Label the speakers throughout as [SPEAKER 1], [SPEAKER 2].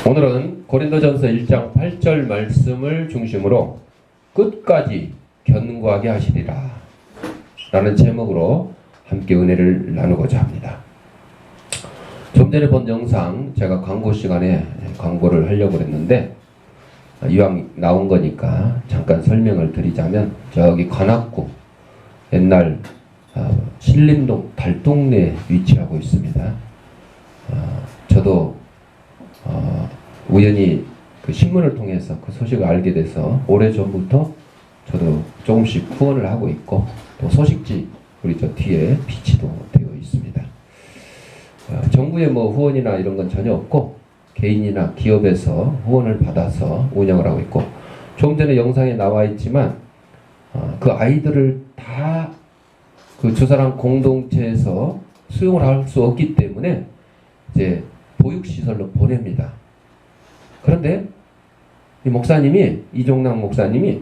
[SPEAKER 1] 오늘은 고린도전서 1장 8절 말씀을 중심으로 끝까지 견고하게 하시리라 라는 제목으로 함께 은혜를 나누고자 합니다. 좀 전에 본 영상 제가 광고 시간에 광고를 하려고 했는데 이왕 나온 거니까 잠깐 설명을 드리자면 저기 관악구 옛날 신림동 달동네에 위치하고 있습니다. 저도 우연히 그 신문을 통해서 그 소식을 알게 돼서 오래전부터 저도 조금씩 후원을 하고 있고 또 소식지 우리 저 뒤에 비치도 되어 있습니다. 정부의 뭐 후원이나 이런 건 전혀 없고 개인이나 기업에서 후원을 받아서 운영을 하고 있고 좀 전에 영상에 나와 있지만 그 아이들을 다 그 주사랑 공동체에서 수용을 할 수 없기 때문에 이제 보육시설로 보냅니다. 그런데 이 목사님이 이종락 목사님이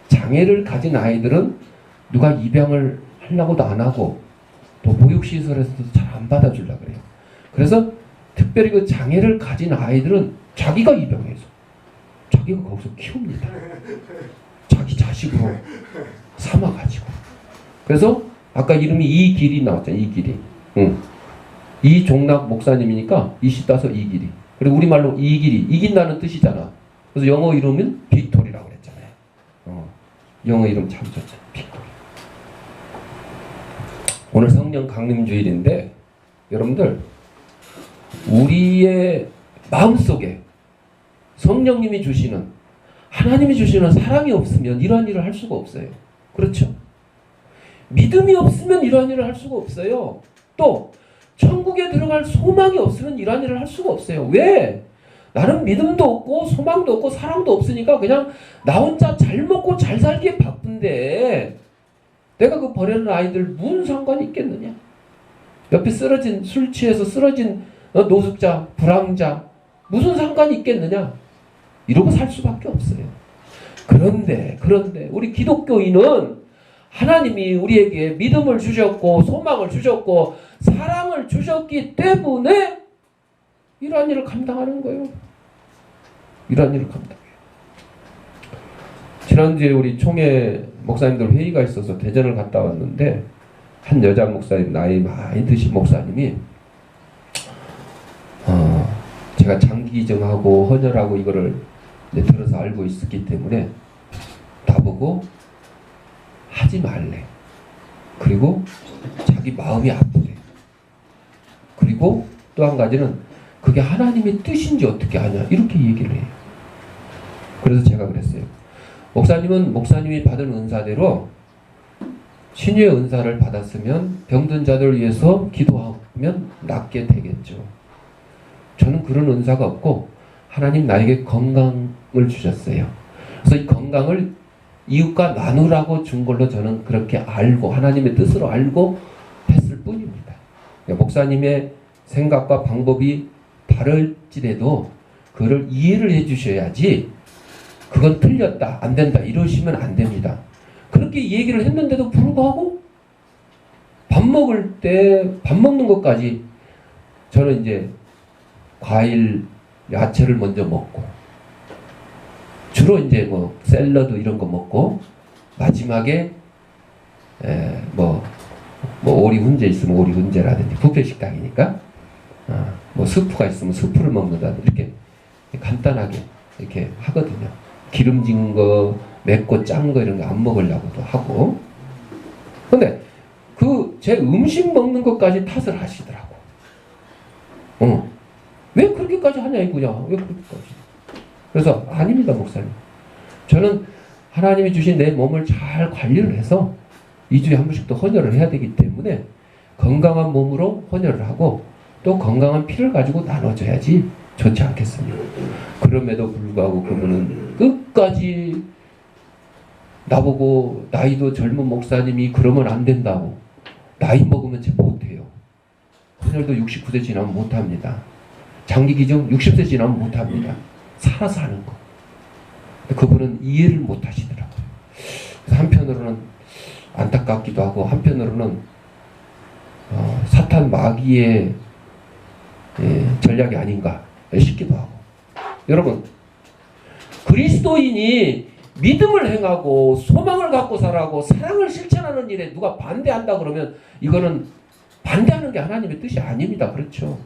[SPEAKER 1] 장애를 가진 아이들은 누가 입양을 하려고도 안 하고 또 보육시설에서도 잘 안 받아주려고 그래요. 그래서 특별히 그 장애를 가진 아이들은 자기가 입양해서 자기가 거기서 키웁니다. 자기 자식으로 삼아가지고. 그래서 아까 이름이 이길이 나왔잖아요. 이길이. 이종락 목사님이니까 이시 따서 이길이. 그리고 우리말로 이길이 이긴다는 뜻이잖아. 그래서 영어 이름은 빅토리라고 그랬잖아요. 영어 이름 참 좋죠. 빅토리. 오늘 성령 강림주일인데 여러분들 우리의 마음속에 성령님이 주시는 하나님이 주시는 사랑이 없으면 이러한 일을 할 수가 없어요. 그렇죠? 믿음이 없으면 이러한 일을 할 수가 없어요. 또 천국에 들어갈 소망이 없으면 이러한 일을 할 수가 없어요. 왜? 나는 믿음도 없고 소망도 없고 사랑도 없으니까 그냥 나 혼자 잘 먹고 잘 살기에 바쁜데 내가 그 버리는 아이들 무슨 상관이 있겠느냐? 옆에 쓰러진 술 취해서 쓰러진 노숙자, 불황자 무슨 상관이 있겠느냐? 이러고 살 수밖에 없어요. 그런데 우리 기독교인은 하나님이 우리에게 믿음을 주셨고 소망을 주셨고 사랑을 주셨기 때문에 이러한 일을 감당하는 거예요. 이러한 일을 감당해요. 지난주에 우리 총회 목사님들 회의가 있어서 대전을 갔다 왔는데 한 여자 목사님 나이 많이 드신 목사님이 제가 장기증하고 헌혈하고 이거를 들어서 알고 있었기 때문에 나보고 하지 말래. 그리고 자기 마음이 아프대. 그리고 또 한 가지는 그게 하나님의 뜻인지 어떻게 하냐 이렇게 얘기를 해요. 그래서 제가 그랬어요. 목사님은 목사님이 받은 은사대로 신유의 은사를 받았으면 병든 자들을 위해서 기도하면 낫게 되겠죠. 저는 그런 은사가 없고 하나님 나에게 건강을 주셨어요. 그래서 이 건강을 이웃과 나누라고 준 걸로 저는 그렇게 알고 하나님의 뜻으로 알고 했을 뿐입니다. 목사님의 생각과 방법이 다를지라도 그걸 이해를 해주셔야지 그건 틀렸다 안 된다 이러시면 안 됩니다. 그렇게 얘기를 했는데도 불구하고 밥 먹을 때 밥 먹는 것까지 저는 이제 과일 야채를 먼저 먹고 주로 이제 뭐 샐러드 이런 거 먹고 마지막에 뭐 오리 훈제 있으면 오리 훈제라든지 뷔페 식당이니까 뭐 스프가 있으면 스프를 먹는다든지 이렇게 간단하게 이렇게 하거든요. 기름진 거, 맵고 짠 거 이런 거 안 먹으려고도 하고. 근데 그 제 음식 먹는 것까지 탓을 하시더라고. 왜 그렇게까지 하냐 이거야. 왜 그렇게까지. 그래서 아닙니다 목사님. 저는 하나님이 주신 내 몸을 잘 관리를 해서 2주에 한 번씩 또 헌혈을 해야 되기 때문에 건강한 몸으로 헌혈을 하고 또 건강한 피를 가지고 나눠줘야지 좋지 않겠습니까? 그럼에도 불구하고 그분은 끝까지 나보고 나이도 젊은 목사님이 그러면 안 된다고 나이 먹으면 제 못해요. 헌혈도 69세 지나면 못합니다. 장기기증 60세 지나면 못합니다. 살아서 하는 거. 그분은 이해를 못하시더라고요. 그래서 한편으로는 안타깝기도 하고 한편으로는 사탄 마귀의 전략이 아닌가 싶기도 하고. 여러분, 그리스도인이 믿음을 행하고 소망을 갖고 살아가고 사랑을 실천하는 일에 누가 반대한다 그러면 이거는 반대하는 게 하나님의 뜻이 아닙니다. 그렇죠?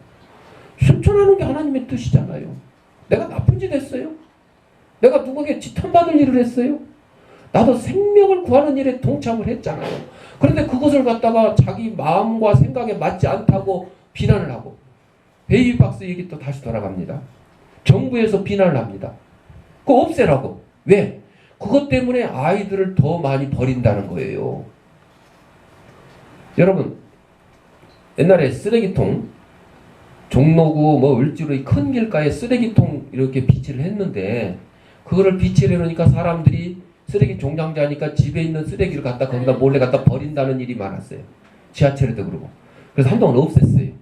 [SPEAKER 1] 실천하는 게 하나님의 뜻이잖아요. 내가 나쁜 짓 했어요? 내가 누구에게 지탄받을 일을 했어요? 나도 생명을 구하는 일에 동참을 했잖아요. 그런데 그것을 갖다가 자기 마음과 생각에 맞지 않다고 비난을 하고, 베이비박스 얘기 또 다시 돌아갑니다. 정부에서 비난을 합니다. 그거 없애라고. 왜? 그것 때문에 아이들을 더 많이 버린다는 거예요. 여러분, 옛날에 쓰레기통, 종로구 을지로의 큰 길가에 쓰레기통 이렇게 비치를 했는데, 그거를 비치를 해놓으니까 사람들이 쓰레기 종량제하니까 집에 있는 쓰레기를 갖다 거기다 몰래 갖다 버린다는 일이 많았어요. 지하철에도 그러고. 그래서 한동안 없앴어요.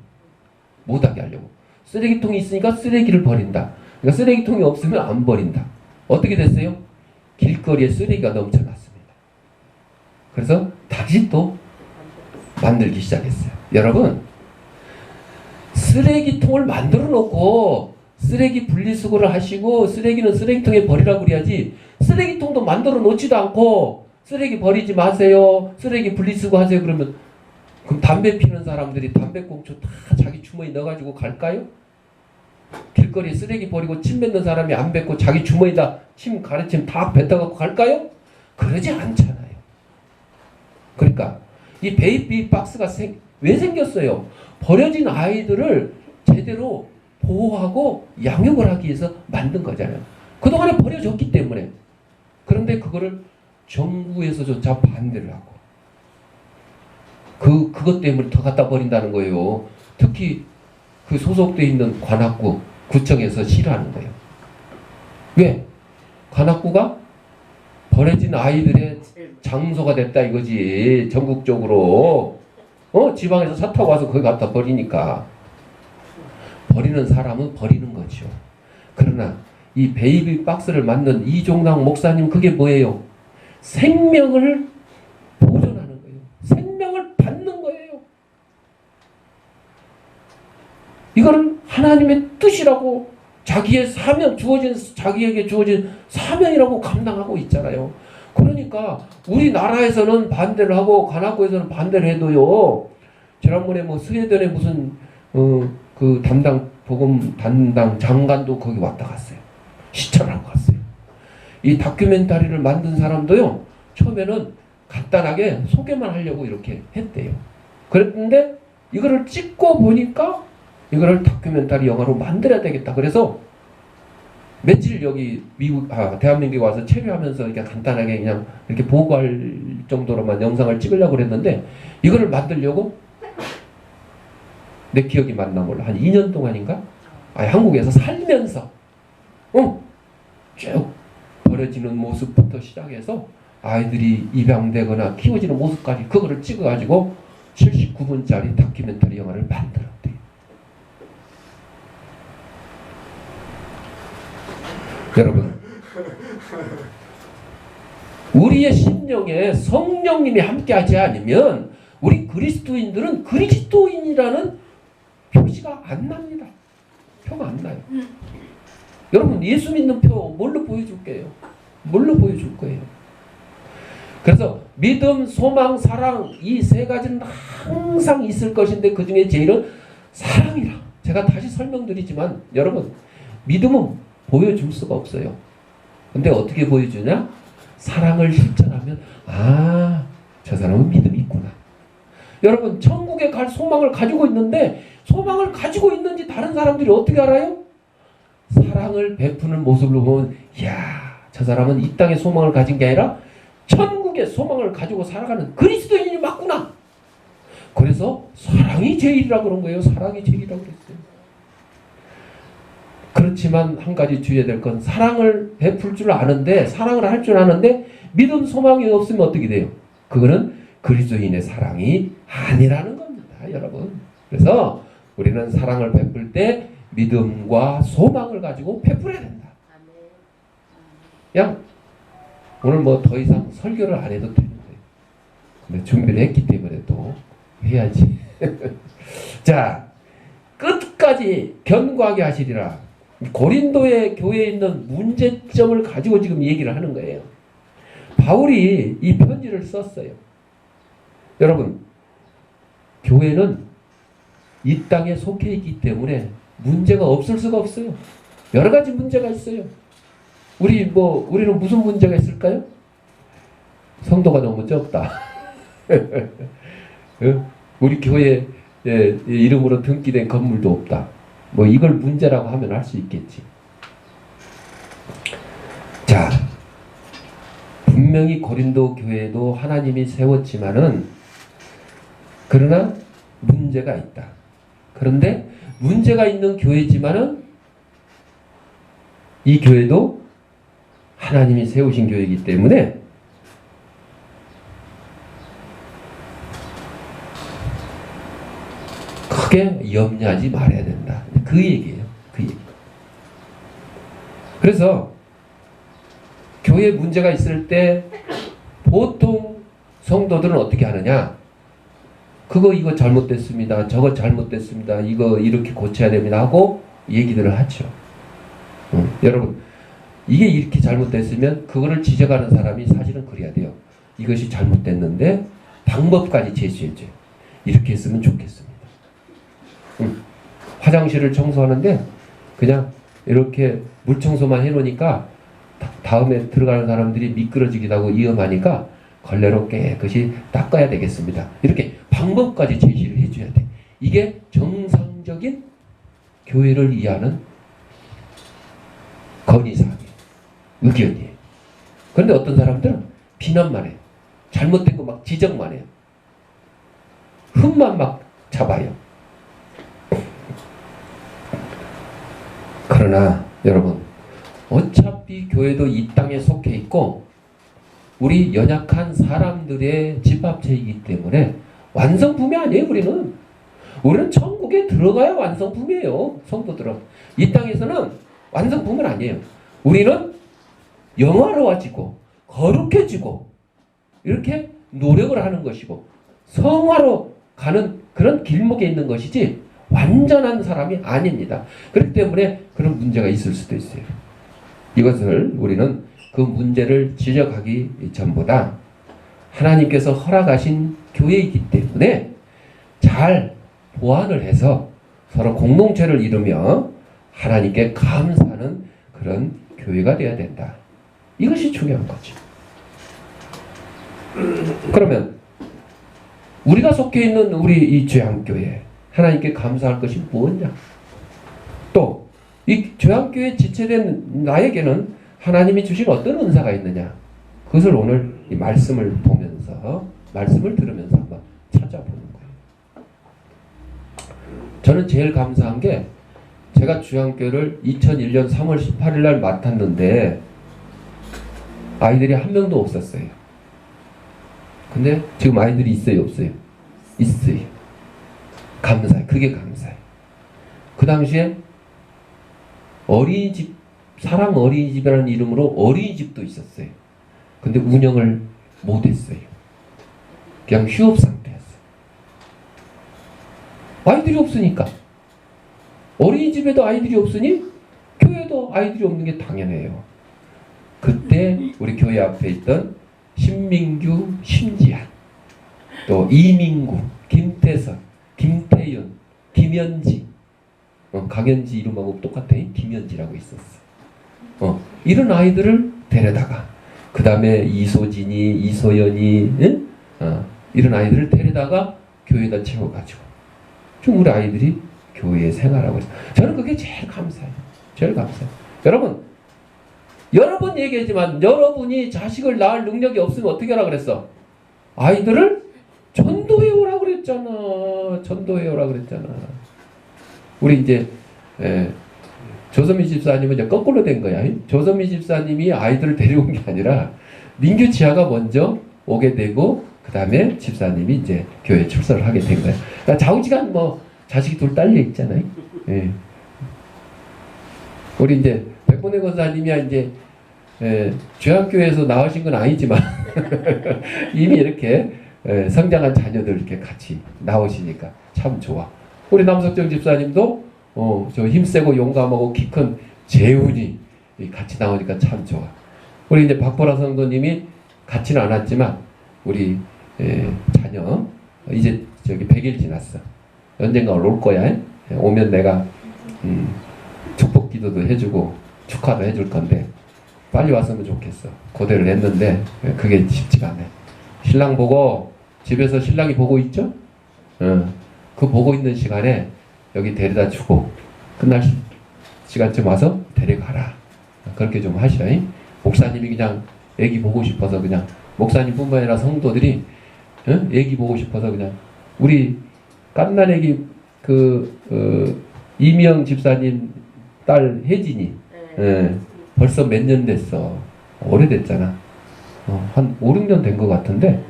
[SPEAKER 1] 못하게 하려고. 쓰레기통이 있으니까 쓰레기를 버린다. 그러니까 쓰레기통이 없으면 안 버린다. 어떻게 됐어요? 길거리에 쓰레기가 넘쳐났습니다. 그래서 다시 또 만들기 시작했어요. 여러분, 쓰레기통을 만들어 놓고 쓰레기 분리수거를 하시고 쓰레기는 쓰레기통에 버리라고 그래야지, 쓰레기통도 만들어 놓지도 않고 쓰레기 버리지 마세요, 쓰레기 분리수거 하세요 그러면, 그럼 담배 피는 사람들이 담배꽁초 다 자기 주머니 넣어가지고 갈까요? 길거리에 쓰레기 버리고 침 뱉는 사람이 안 뱉고 자기 주머니에다 침 가래침 다 뱉어갖고 갈까요? 그러지 않잖아요. 그러니까 이 베이비 박스가 왜 생겼어요? 버려진 아이들을 제대로 보호하고 양육을 하기 위해서 만든 거잖아요. 그동안에 버려졌기 때문에. 그런데 그거를 정부에서조차 반대를 하고 그것 때문에 더 갖다 버린다는 거예요. 특히 그 소속돼 있는 관악구 구청에서 싫어하는 거예요. 왜? 관악구가 버려진 아이들의 장소가 됐다 이거지. 전국적으로 지방에서 차 타고 와서 거기 갖다 버리니까. 버리는 사람은 버리는 거죠. 그러나 이 베이비 박스를 만든 이종락 목사님, 그게 뭐예요? 생명을 보존하는 거예요. 생명을 받는 거예요. 이거는 하나님의 뜻이라고, 자기의 사명, 자기에게 주어진 사명이라고 감당하고 있잖아요. 그러니까 우리나라에서는 반대를 하고 관악구에서는 반대를 해도요, 지난번에 스웨덴의 무슨 그 복음 담당 장관도 거기 왔다 갔어요. 시찰하고 갔어요. 이 다큐멘터리를 만든 사람도요, 처음에는 간단하게 소개만 하려고 이렇게 했대요. 그랬는데 이거를 찍고 보니까 이거를 다큐멘터리 영화로 만들어야 되겠다. 그래서 며칠 여기 대한민국에 와서 체류하면서 이렇게 간단하게 그냥 이렇게 보고할 정도로만 영상을 찍으려고 그랬는데, 이거를 만들려고 내 기억이 맞나 몰라, 한 2년 동안인가? 한국에서 살면서 쭉 버려지는 모습부터 시작해서 아이들이 입양되거나 키워지는 모습까지 그거를 찍어가지고 79분짜리 다큐멘터리 영화를 만들었대요. 여러분, 우리의 심령에 성령님이 함께하지 않으면 우리 그리스도인들은 그리스도인이라는 표시가 안 납니다. 표가 안 나요. 여러분, 예수 믿는 표 뭘로 보여줄게요? 뭘로 보여줄 거예요? 그래서 믿음, 소망, 사랑, 이 세 가지는 항상 있을 것인데 그 중에 제일은 사랑이라. 제가 다시 설명드리지만 여러분, 믿음은 보여줄 수가 없어요. 근데 어떻게 보여주냐? 사랑을 실천하면 저 사람은 믿음이 있구나. 여러분, 천국에 갈 소망을 가지고 있는데 소망을 가지고 있는지 다른 사람들이 어떻게 알아요? 사랑을 베푸는 모습을 보면, 저 사람은 이 땅의 소망을 가진 게 아니라 천국의 소망을 가지고 살아가는 그리스도인이 맞구나. 그래서 사랑이 제일이라고 그런 거예요. 사랑이 제일이라고 그랬어요. 그렇지만 한 가지 주의해야 될 건, 사랑을 베풀 줄 아는데, 사랑을 할 줄 아는데 믿음, 소망이 없으면 어떻게 돼요? 그거는 그리스도인의 사랑이 아니라는 겁니다, 여러분. 그래서 우리는 사랑을 베풀 때 믿음과 소망을 가지고 베풀어야 된다. 그냥 오늘 더 이상 설교를 안 해도 되는데, 근데 준비를 했기 때문에 또 해야지. 자, 끝까지 견고하게 하시리라. 고린도의 교회에 있는 문제점을 가지고 지금 얘기를 하는 거예요. 바울이 이 편지를 썼어요. 여러분, 교회는 이 땅에 속해 있기 때문에 문제가 없을 수가 없어요. 여러 가지 문제가 있어요. 우리는 무슨 문제가 있을까요? 성도가 너무 적다. 우리 교회 이름으로 등기된 건물도 없다. 뭐 이걸 문제라고 하면 할 수 있겠지. 자, 분명히 고린도 교회도 하나님이 세웠지만은 그러나 문제가 있다. 그런데 문제가 있는 교회지만은 이 교회도 하나님이 세우신 교회이기 때문에 크게 염려하지 말아야 된다. 그 얘기예요. 그 얘기. 그래서 교회에 문제가 있을 때 보통 성도들은 어떻게 하느냐? 이거 잘못됐습니다. 저거 잘못됐습니다. 이거 이렇게 고쳐야 됩니다. 하고 얘기들을 하죠. 여러분, 이게 이렇게 잘못됐으면 그거를 지적하는 사람이 사실은 그래야 돼요. 이것이 잘못됐는데 방법까지 제시해줘요. 이렇게 했으면 좋겠습니다. 화장실을 청소하는데 그냥 이렇게 물 청소만 해놓으니까 다음에 들어가는 사람들이 미끄러지기도 하고 위험하니까 걸레로 깨끗이 닦아야 되겠습니다. 이렇게 방법까지 제시를 해줘야 돼. 이게 정상적인 교회를 이해하는 건의사항이에요. 의견이에요. 그런데 어떤 사람들은 비난만 해요. 잘못된 거 막 지적만 해요. 흠만 막 잡아요. 그러나 여러분, 어차피 교회도 이 땅에 속해 있고 우리 연약한 사람들의 집합체이기 때문에 완성품이 아니에요. 우리는 천국에 들어가야 완성품이에요. 성도들은 이 땅에서는 완성품은 아니에요. 우리는 영화로워지고 거룩해지고 이렇게 노력을 하는 것이고 성화로 가는 그런 길목에 있는 것이지 완전한 사람이 아닙니다. 그렇기 때문에 그런 문제가 있을 수도 있어요. 이것을 우리는 그 문제를 지적하기 전보다 하나님께서 허락하신 교회이기 때문에 잘 보완을 해서 서로 공동체를 이루며 하나님께 감사하는 그런 교회가 되어야 된다. 이것이 중요한 거죠. 그러면 우리가 속해 있는 우리 이 죄함교회 하나님께 감사할 것이 무엇이냐? 또 이 죄함교회 지체된 나에게는 하나님이 주신 어떤 은사가 있느냐? 그것을 오늘 이 말씀을 보면서 말씀을 들으면서 한번 찾아보는 거예요. 저는 제일 감사한 게 제가 주양교회를 2001년 3월 18일 날 맡았는데 아이들이 한 명도 없었어요. 근데 지금 아이들이 있어요, 없어요? 있어요. 감사해요. 그게 감사해요. 그 당시에 어린이집, 사랑 어린이집이라는 이름으로 어린이집도 있었어요. 근데 운영을 못했어요. 그냥 휴업 상태였어요. 아이들이 없으니까. 어린이집에도 아이들이 없으니 교회도 아이들이 없는 게 당연해요. 그때 우리 교회 앞에 있던 신민규, 심지한, 또 이민구, 김태선, 김태윤, 김현지, 강현지 이름하고 똑같아. 김현지라고 있었어. 이런 아이들을 데려다가 그 다음에 이소진이, 이소연이, 이런 아이들을 데려다가 교회에다 채워가지고 좀 우리 아이들이 교회에 생활하고 있어요. 저는 그게 제일 감사해요. 제일 감사해요. 여러 번 얘기했지만 여러분이 자식을 낳을 능력이 없으면 어떻게 하라 그랬어? 아이들을 전도해 오라 그랬잖아. 전도해 오라 그랬잖아. 우리 이제 조선미 집사님은 이제 거꾸로 된 거야. 조선미 집사님이 아이들을 데려온 게 아니라 민규 지아가 먼저 오게 되고 그 다음에 집사님이 이제 교회 출석을 하게 된 거야. 그러니까 좌우지간 뭐 자식이 둘 딸려 있잖아요. 예. 우리 이제 백본의 권사님이야 이제 주양교회에서 나오신 건 아니지만 이미 이렇게 성장한 자녀들 이렇게 같이 나오시니까 참 좋아. 우리 남석정 집사님도 저 힘세고 용감하고 키 큰 재훈이 같이 나오니까 참 좋아. 우리 이제 박보라 성도님이 같이는 안 왔지만 우리 자녀 이제 저기 100일 지났어. 언젠가 올 거야. 오면 내가 축복 기도도 해주고 축하도 해줄 건데 빨리 왔으면 좋겠어. 고대를 했는데 그게 쉽지가 않네. 신랑 보고 집에서 신랑이 보고 있죠? 그 보고 있는 시간에 여기 데려다 주고 끝날 시간쯤 와서 데려가라. 그렇게 좀 하시라. 목사님이 그냥 애기 보고 싶어서 그냥 목사님뿐만 아니라 성도들이 애기 보고 싶어서 그냥 우리 깐난 애기 이미영 집사님 딸 혜진이 벌써 몇 년 됐어. 오래됐잖아. 한 5, 6년 된 것 같은데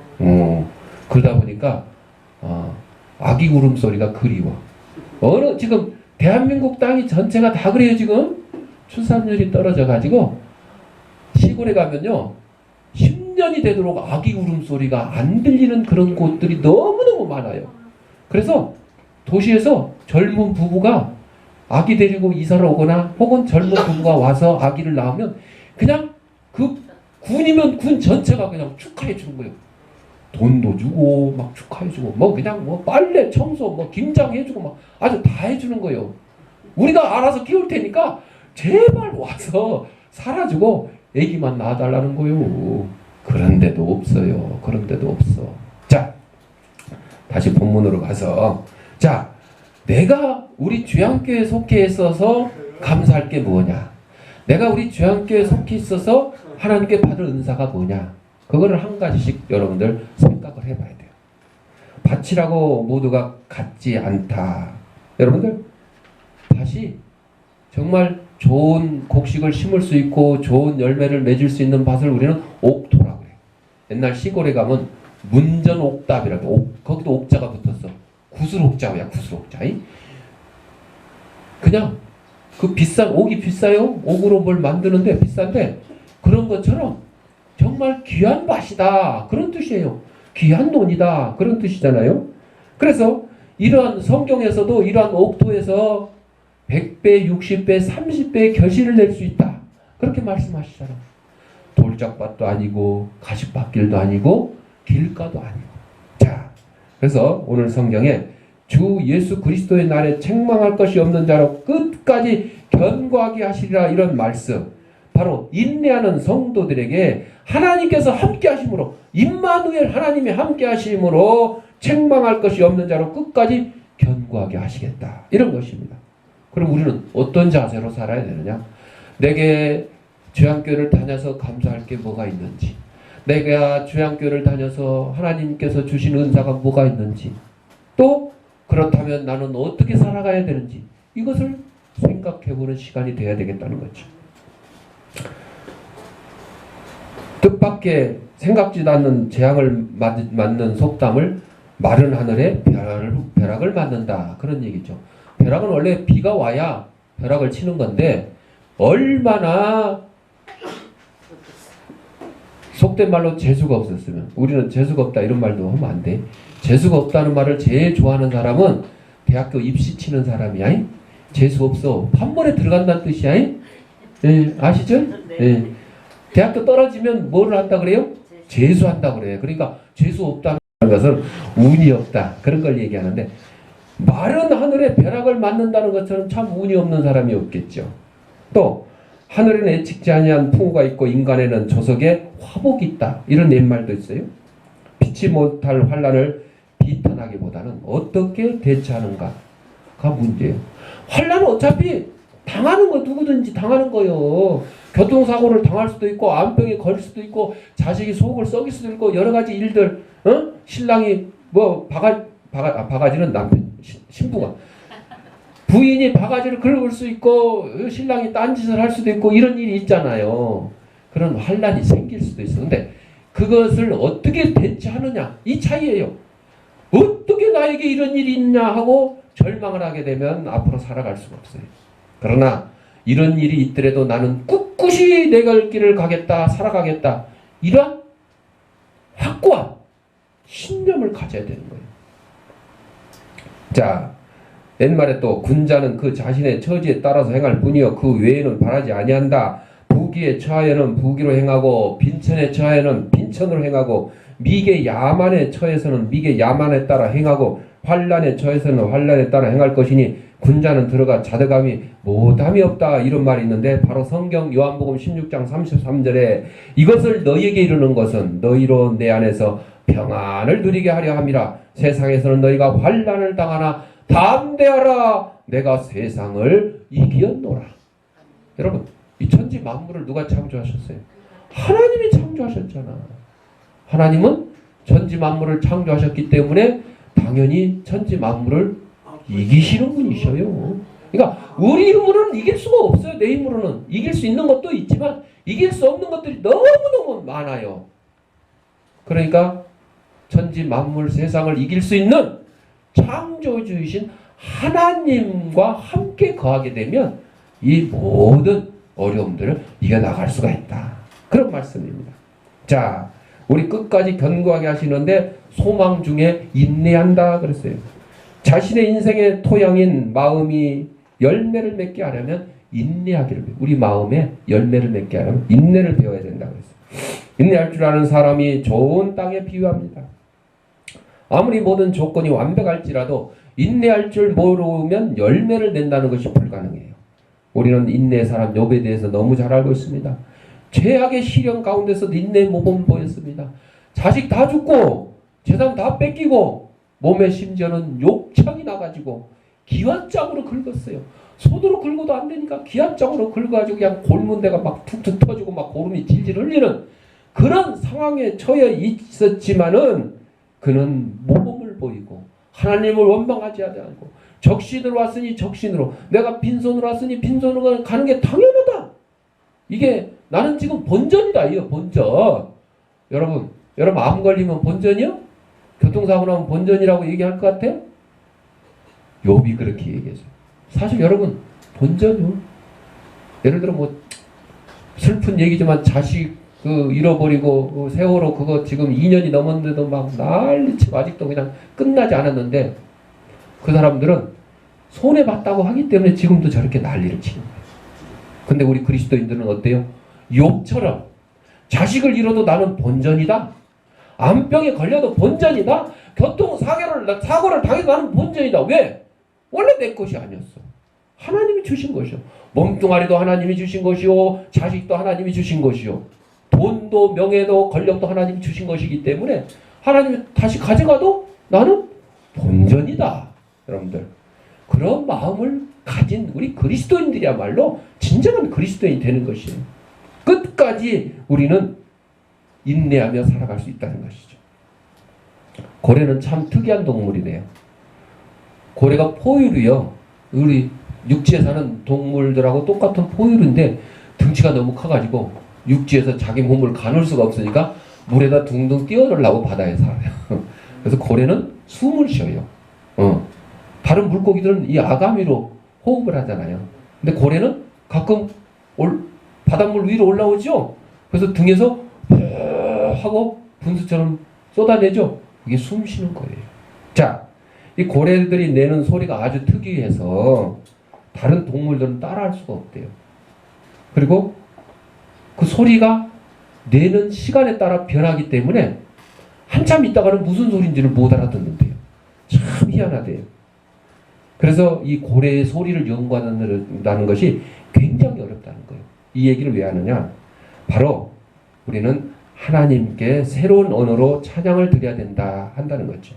[SPEAKER 1] 그러다 보니까 아기 울음소리가 그리워. 지금 대한민국 땅이 전체가 다 그래요. 지금 출산율이 떨어져 가지고 시골에 가면요 10년이 되도록 아기 울음소리가 안 들리는 그런 곳들이 너무너무 많아요. 그래서 도시에서 젊은 부부가 아기 데리고 이사를 오거나 혹은 젊은 부부가 와서 아기를 낳으면 그냥 그 군이면 군 전체가 그냥 축하해 주는 거예요. 돈도 주고 막 축하해 주고 뭐 그냥 뭐 빨래 청소 뭐 김장해 주고 막 아주 다 해주는 거예요. 우리가 알아서 키울 테니까 제발 와서 살아주고 애기만 낳아달라는 거예요. 그런데도 없어요. 그런데도 없어. 자, 다시 본문으로 가서 자, 내가 우리 주양교회에 속해 있어서 감사할 게 뭐냐? 내가 우리 주양교회에 속해 있어서 하나님께 받을 은사가 뭐냐? 그거를 한 가지씩 여러분들 생각을 해봐야 돼요. 밭이라고 모두가 같지 않다. 여러분들 밭이 정말 좋은 곡식을 심을 수 있고 좋은 열매를 맺을 수 있는 밭을 우리는 옥토라고 해요. 옛날 시골에 가면 문전옥답이라고 거기도 옥자가 붙었어. 구슬옥자야 구슬옥자. 그냥 그 비싼 옥이 비싸요. 옥으로 뭘 만드는데 비싼데 그런 것처럼 정말 귀한 밭이다 그런 뜻이에요. 귀한 논이다 그런 뜻이잖아요. 그래서 이러한 성경에서도 이러한 옥토에서 100배, 60배, 30배의 결실을 낼 수 있다 그렇게 말씀하시잖아. 돌짝밭도 아니고 가시밭길도 아니고 길가도 아니고. 자, 그래서 오늘 성경에 주 예수 그리스도의 날에 책망할 것이 없는 자로 끝까지 견고하게 하시리라 이런 말씀, 바로 인내하는 성도들에게 하나님께서 함께 하심으로 임마누엘 하나님이 함께 하심으로 책망할 것이 없는 자로 끝까지 견고하게 하시겠다 이런 것입니다. 그럼 우리는 어떤 자세로 살아야 되느냐? 내게 주양교회를 다녀서 감사할 게 뭐가 있는지, 내가 주양교회를 다녀서 하나님께서 주신 은사가 뭐가 있는지, 또 그렇다면 나는 어떻게 살아가야 되는지 이것을 생각해보는 시간이 돼야 되겠다는 거죠. 뜻밖의 생각지도 않는 재앙을 맞는 속담을 마른 하늘에 벼락을 맞는다 그런 얘기죠. 벼락은 원래 비가 와야 벼락을 치는 건데 얼마나 속된 말로 재수가 없었으면, 우리는 재수가 없다 이런 말도 하면 안 돼. 재수가 없다는 말을 제일 좋아하는 사람은 대학교 입시 치는 사람이야. 재수 없어. 판본에 들어간다는 뜻이야. 예, 아시죠? 예. 대학교 떨어지면 뭐를 한다 그래요? 재수한다 그래요. 그러니까 재수 없다는 것은 운이 없다 그런 걸 얘기하는데, 마른 하늘에 벼락을 맞는다는 것처럼 참 운이 없는 사람이 없겠죠. 또 하늘에는 예측지 아니한 풍우가 있고 인간에는 조석에 화복이 있다 이런 옛말도 있어요. 피치 못할 환난을 비탄하기보다는 어떻게 대처하는가가 문제예요. 환난은 어차피 당하는 거 누구든지 당하는 거요. 교통사고를 당할 수도 있고 암병에 걸릴 수도 있고 자식이 속을 썩일 수도 있고 여러 가지 일들, 신랑이 뭐 바가지는 남편 신부가 부인이 바가지를 긁을 수 있고 신랑이 딴짓을 할 수도 있고 이런 일이 있잖아요. 그런 환난이 생길 수도 있어. 근데 그것을 어떻게 대처하느냐 이 차이예요. 어떻게 나에게 이런 일이 있냐 하고 절망을 하게 되면 앞으로 살아갈 수가 없어요. 그러나 이런 일이 있더라도 나는 꿋꿋이 내 갈 길을 가겠다 살아가겠다 이런 확고한 신념을 가져야 되는 거예요. 자, 옛말에 또 군자는 그 자신의 처지에 따라서 행할 뿐이요 그 외에는 바라지 아니한다. 부귀에 처하여는 부귀로 행하고 빈천에 처하여는 빈천으로 행하고 미개 야만에 처해서는 미개 야만에 따라 행하고 환란에 처해서는 환란에 따라 행할 것이니 군자는 들어가 자득함이 못함이 없다. 이런 말이 있는데 바로 성경 요한복음 16장 33절에 이것을 너희에게 이르는 것은 너희로 내 안에서 평안을 누리게 하려 함이라. 세상에서는 너희가 환란을 당하나 담대하라. 내가 세상을 이기었노라. 여러분 이 천지 만물을 누가 창조하셨어요? 하나님이 창조하셨잖아. 하나님은 천지 만물을 창조하셨기 때문에 당연히 천지 만물을 이기시는 분이셔요. 그러니까 우리 힘으로는 이길 수가 없어요. 내 힘으로는 이길 수 있는 것도 있지만 이길 수 없는 것들이 너무너무 많아요. 그러니까 천지 만물 세상을 이길 수 있는 창조주이신 하나님과 함께 거하게 되면 이 모든 어려움들을 이겨나갈 수가 있다. 그런 말씀입니다. 자, 우리 끝까지 견고하게 하시는데 소망 중에 인내한다 그랬어요. 자신의 인생의 토양인 마음이 열매를 맺게 하려면 인내하기를 배워요. 우리 마음에 열매를 맺게 하려면 인내를 배워야 된다 그랬어요. 인내할 줄 아는 사람이 좋은 땅에 비유합니다. 아무리 모든 조건이 완벽할지라도 인내할 줄 모르면 열매를 낸다는 것이 불가능해요. 우리는 인내의 사람 욥에 대해서 너무 잘 알고 있습니다. 최악의 시련 가운데서도 인내의 모범을 보였습니다. 자식 다 죽고 재산 다 뺏기고 몸에 심지어는 욕창이 나가지고 기관장으로 긁었어요. 손으로 긁어도 안 되니까 기관장으로 긁어가지고 그냥 골문 데가 막 툭툭 터지고 막 고름이 질질 흘리는 그런 상황에 처해 있었지만은 그는 모범을 보이고 하나님을 원망하지 않고 적신으로 왔으니 적신으로 내가 빈손으로 왔으니 빈손으로 가는 게 당연하다. 이게 나는 지금 본전이다. 이거 본전. 여러분 암 걸리면 본전이요? 교통사고 나면 본전이라고 얘기할 것 같아요? 욥이 그렇게 얘기했어요. 사실 여러분 본전이요. 예를 들어 뭐 슬픈 얘기지만 자식 잃어버리고 세월호 그거 지금 2년이 넘었는데도 막 난리치고 아직도 그냥 끝나지 않았는데 그 사람들은 손해봤다고 하기 때문에 지금도 저렇게 난리를 치는 거예요. 근데 우리 그리스도인들은 어때요? 욥처럼 자식을 잃어도 나는 본전이다. 암병에 걸려도 본전이다. 사고를 당해도 나는 본전이다. 왜? 원래 내 것이 아니었어. 하나님이 주신 것이요. 몸뚱아리도 하나님이 주신 것이요. 자식도 하나님이 주신 것이요. 돈도 명예도 권력도 하나님이 주신 것이기 때문에 하나님이 다시 가져가도 나는 본전이다. 여러분들 그런 마음을 가진 우리 그리스도인들이야말로 진정한 그리스도인이 되는 것이에요. 끝까지 우리는 인내하며 살아갈 수 있다는 것이죠. 고래는 참 특이한 동물이래요. 고래가 포유류요. 우리 육지에 사는 동물들하고 똑같은 포유류인데 등치가 너무 커가지고 육지에서 자기 몸을 가눌 수가 없으니까 물에다 둥둥 뛰어놀라고 바다에 살아요. 그래서 고래는 숨을 쉬어요. 다른 물고기들은 이 아가미로 호흡을 하잖아요. 근데 고래는 가끔 바닷물 위로 올라오죠. 그래서 등에서 하고 분수처럼 쏟아내죠. 이게 숨 쉬는 거예요. 자, 이 고래들이 내는 소리가 아주 특이해서 다른 동물들은 따라할 수가 없대요. 그리고 그 소리가 내는 시간에 따라 변하기 때문에 한참 있다가는 무슨 소리인지를 못 알아듣는데요. 참 희한하대요. 그래서 이 고래의 소리를 연구한다는 것이 굉장히 어렵다는 거예요. 이 얘기를 왜 하느냐? 바로 우리는 하나님께 새로운 언어로 찬양을 드려야 된다 한다는 거죠.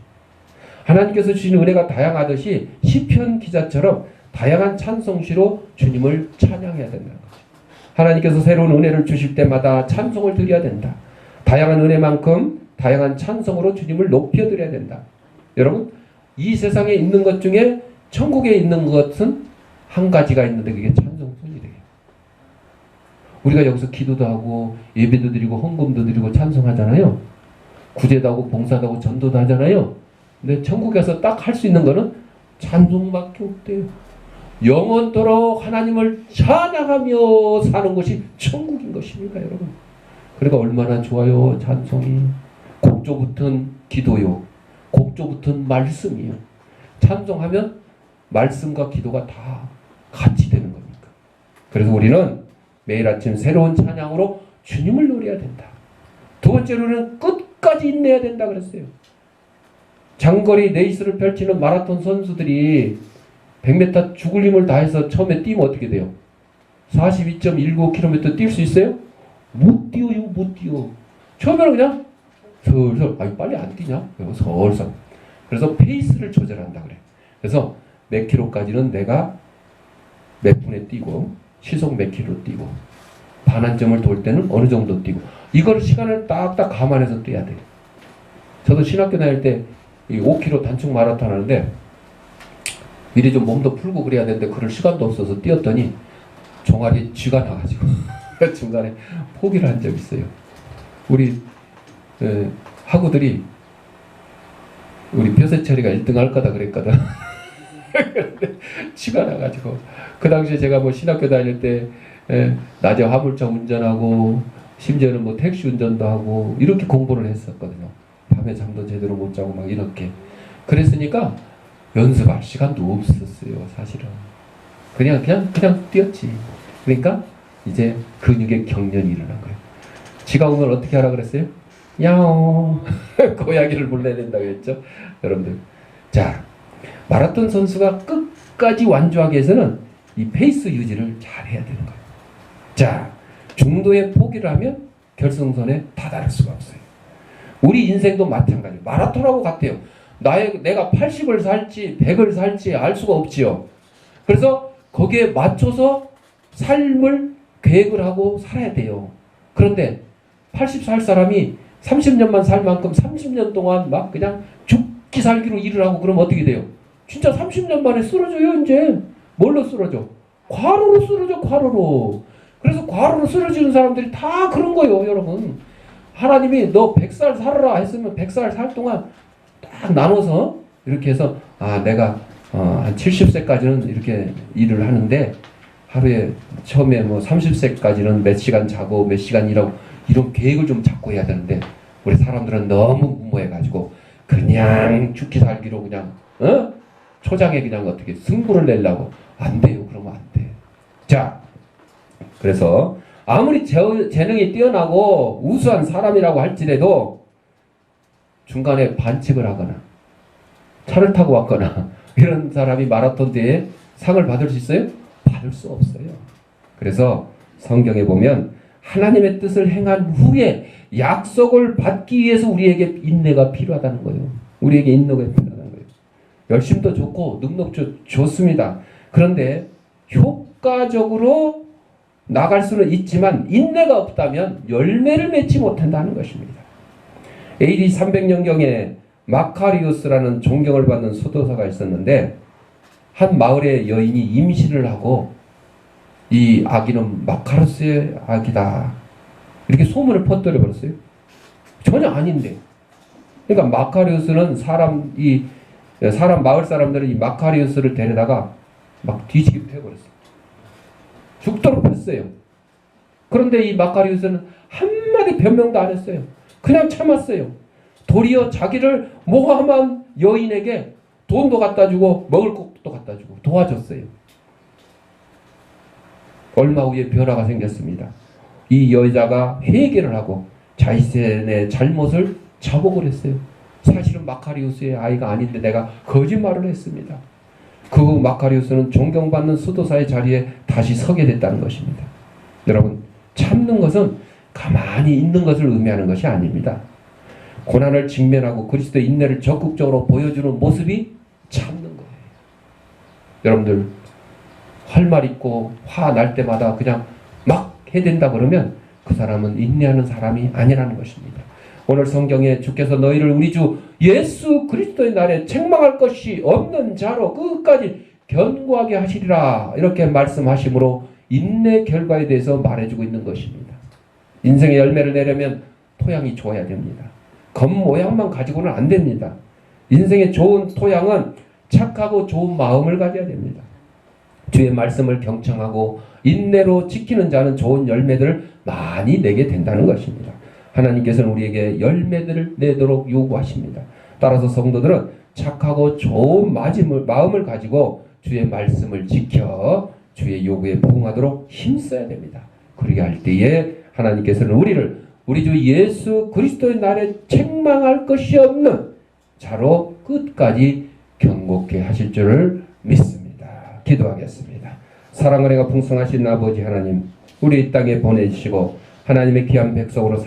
[SPEAKER 1] 하나님께서 주신 은혜가 다양하듯이 시편 기자처럼 다양한 찬송시로 주님을 찬양해야 된다는 거죠. 하나님께서 새로운 은혜를 주실 때마다 찬송을 드려야 된다. 다양한 은혜만큼 다양한 찬송으로 주님을 높여드려야 된다. 여러분 이 세상에 있는 것 중에 천국에 있는 것은 한 가지가 있는데 그게 찬송뿐이래요. 우리가 여기서 기도도 하고 예배도 드리고 헌금도 드리고 찬송하잖아요. 구제도 하고 봉사도 하고 전도도 하잖아요. 근데 천국에서 딱 할 수 있는 거는 찬송밖에 없대요. 영원토록 하나님을 찬양하며 사는 것이 천국인 것입니다, 여러분. 그러니까 얼마나 좋아요, 찬송이. 곡조 붙은 기도요. 곡조 붙은 말씀이요. 찬송하면 말씀과 기도가 다 같이 되는 겁니까? 그래서 우리는 매일 아침 새로운 찬양으로 주님을 노려야 된다. 두 번째로는 끝까지 인내해야 된다 그랬어요. 장거리 레이스를 펼치는 마라톤 선수들이 100m 죽을 힘을 다해서 처음에 뛰면 어떻게 돼요? 42.195km 뛸 수 있어요? 못 뛰어요, 못 뛰어. 처음에는 그냥 슬슬, 아니 빨리 안 뛰냐? 그리고 설설. 그래서 페이스를 조절한다 그래. 그래서 몇 킬로까지는 내가 몇 분에 뛰고, 시속 몇 킬로 뛰고, 반환점을 돌 때는 어느 정도 뛰고, 이걸 시간을 딱딱 감안해서 뛰어야 돼. 저도 신학교 다닐 때 5km 단축 마라톤 하는데 미리 좀 몸도 풀고 그래야 되는데 그럴 시간도 없어서 뛰었더니 종아리에 쥐가 나가지고 중간에 포기를 한 적이 있어요. 우리 학우들이 우리 벼세철이가 1등 할 거다 그랬거든. 그런데 쥐가 나가지고 그 당시에 제가 뭐 신학교 다닐 때 낮에 화물차 운전하고 심지어는 뭐 택시 운전도 하고 이렇게 공부를 했었거든요. 밤에 잠도 제대로 못 자고 막 이렇게 그랬으니까 연습할 시간도 없었어요. 사실은 그냥 뛰었지. 그러니까 이제 근육의 경련이 일어난 거예요. 지가 오늘 어떻게 하라 그랬어요? 야옹 고양이를 불러야 된다고 했죠. 여러분들, 자, 마라톤 선수가 끝까지 완주하기 위해서는 이 페이스 유지를 잘 해야 되는 거예요. 자, 중도에 포기를 하면 결승선에 다다를 수가 없어요. 우리 인생도 마찬가지예요. 마라톤하고 같아요. 내가 80을 살지 100을 살지 알 수가 없지요. 그래서 거기에 맞춰서 삶을 계획을 하고 살아야 돼요. 그런데 80살 사람이 30년만 살 만큼 30년 동안 막 그냥 죽기 살기로 일을 하고 그러면 어떻게 돼요? 진짜 30년 만에 쓰러져요. 이제 뭘로 쓰러져? 과로로 쓰러져. 과로로. 그래서 과로로 쓰러지는 사람들이 다 그런 거예요. 여러분, 하나님이 너 100살 살아라 했으면 100살 살 동안 딱 나눠서 이렇게 해서 내가 한 70세까지는 이렇게 일을 하는데 하루에 처음에 뭐 30세까지는 몇 시간 자고 몇 시간 일하고 이런 계획을 좀 잡고 해야 되는데 우리 사람들은 너무 무모해가지고 그냥 죽기 살기로 그냥 초장에 그냥 어떻게 승부를 내려고 안 돼요. 그러면 안 돼. 자, 그래서 아무리 재능이 뛰어나고 우수한 사람이라고 할지라도 중간에 반칙을 하거나 차를 타고 왔거나 이런 사람이 마라톤 대회에 상을 받을 수 있어요? 받을 수 없어요. 그래서 성경에 보면 하나님의 뜻을 행한 후에 약속을 받기 위해서 우리에게 인내가 필요하다는 거예요. 우리에게 인내가 필요하다는 거예요. 열심도 좋고 능력도 좋습니다. 그런데 효과적으로 나갈 수는 있지만 인내가 없다면 열매를 맺지 못한다는 것입니다. AD 300년경에 마카리우스라는 존경을 받는 수도사가 있었는데 한 마을의 여인이 임신을 하고 이 아기는 마카리우스의 아기다 이렇게 소문을 퍼뜨려 버렸어요. 전혀 아닌데. 그러니까 마카리우스는 마을 사람들은 이 마카리우스를 데려다가 막 뒤지게 패버렸어요. 죽도록 했어요. 그런데 이 마카리우스는 한마디 변명도 안 했어요. 그냥 참았어요. 도리어 자기를 모함한 여인에게 돈도 갖다 주고 먹을 것도 갖다 주고 도와줬어요. 얼마 후에 변화가 생겼습니다. 이 여자가 회개를 하고 자신의 잘못을 자복을 했어요. 사실은 마카리우스의 아이가 아닌데 내가 거짓말을 했습니다. 그 후 마카리우스는 존경받는 수도사의 자리에 다시 서게 됐다는 것입니다. 여러분, 참는 것은 가만히 있는 것을 의미하는 것이 아닙니다. 고난을 직면하고 그리스도의 인내를 적극적으로 보여주는 모습이 참는 거예요. 여러분들, 할 말 있고 화 날 때마다 그냥 막 해댄다 그러면 그 사람은 인내하는 사람이 아니라는 것입니다. 오늘 성경에 주께서 너희를 우리 주 예수 그리스도의 날에 책망할 것이 없는 자로 끝까지 견고하게 하시리라 이렇게 말씀하심으로 인내 결과에 대해서 말해주고 있는 것입니다. 인생의 열매를 내려면 토양이 좋아야 됩니다. 겉모양만 가지고는 안 됩니다. 인생의 좋은 토양은 착하고 좋은 마음을 가져야 됩니다. 주의 말씀을 경청하고 인내로 지키는 자는 좋은 열매들을 많이 내게 된다는 것입니다. 하나님께서는 우리에게 열매들을 내도록 요구하십니다. 따라서 성도들은 착하고 좋은 마음을 가지고 주의 말씀을 지켜 주의 요구에 부응하도록 힘써야 됩니다. 그렇게 할 때에 하나님께서는 우리를 우리 주 예수 그리스도의 날에 책망할 것이 없는 자로 끝까지 경고케 하실 줄을 믿습니다. 기도하겠습니다. 사랑을 행하 풍성하신 아버지 하나님, 우리 이 땅에 보내주시고 하나님의 귀한 백성으로